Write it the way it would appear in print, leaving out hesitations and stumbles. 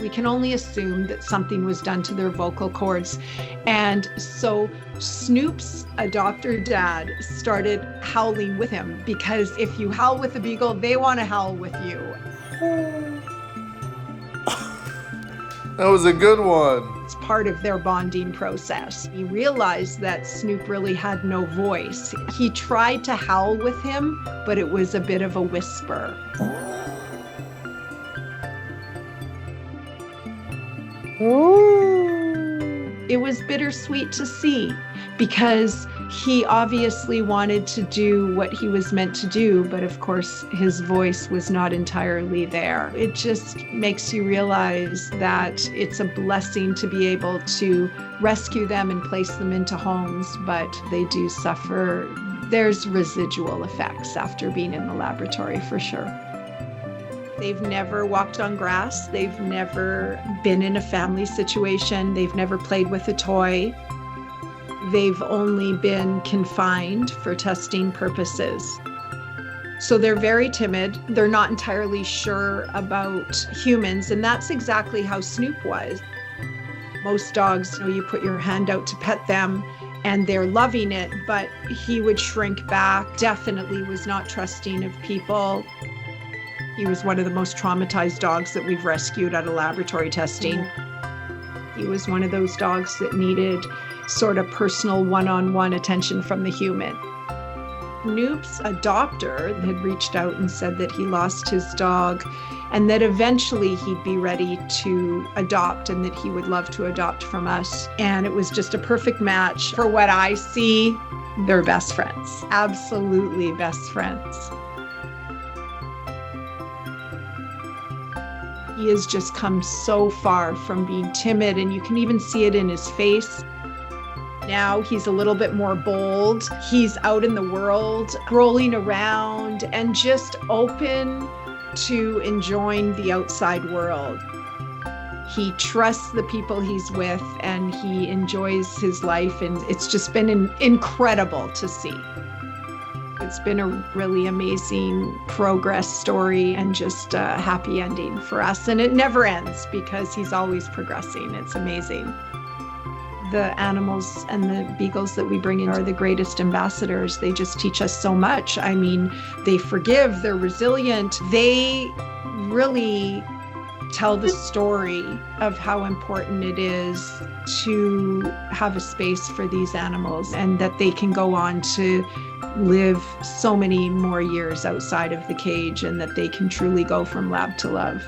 We can only assume that something was done to their vocal cords. And so Snoop's adopter dad started howling with him, because if you howl with a beagle, they want to howl with you. That was a good one. It's part of their bonding process. He realized that Snoop really had no voice. He tried to howl with him, but it was a bit of a whisper. It was bittersweet to see, because he obviously wanted to do what he was meant to do, but of course his voice was not entirely there. It just makes you realize that it's a blessing to be able to rescue them and place them into homes, but they do suffer. There's residual effects after being in the laboratory for sure. They've never walked on grass. They've never been in a family situation. They've never played with a toy. They've only been confined for testing purposes. So they're very timid. They're not entirely sure about humans, and that's exactly how Snoop was. Most dogs, you put your hand out to pet them and they're loving it, but he would shrink back, definitely was not trusting of people. He was one of the most traumatized dogs that we've rescued out of laboratory testing. He was one of those dogs that needed sort of personal one-on-one attention from the human. Snoop's adopter had reached out and said that he lost his dog and that eventually he'd be ready to adopt and that he would love to adopt from us. And it was just a perfect match. For what I see, they're best friends, absolutely best friends. He has just come so far from being timid, and you can even see it in his face. Now he's a little bit more bold. He's out in the world, rolling around and just open to enjoying the outside world. He trusts the people he's with and he enjoys his life, and it's just been incredible to see. It's been a really amazing progress story and just a happy ending for us. And it never ends because he's always progressing. It's amazing. The animals and the beagles that we bring in are the greatest ambassadors. They just teach us so much. I mean, they forgive, they're resilient. They really tell the story of how important it is to have a space for these animals and that they can go on to live so many more years outside of the cage and that they can truly go from lab to love.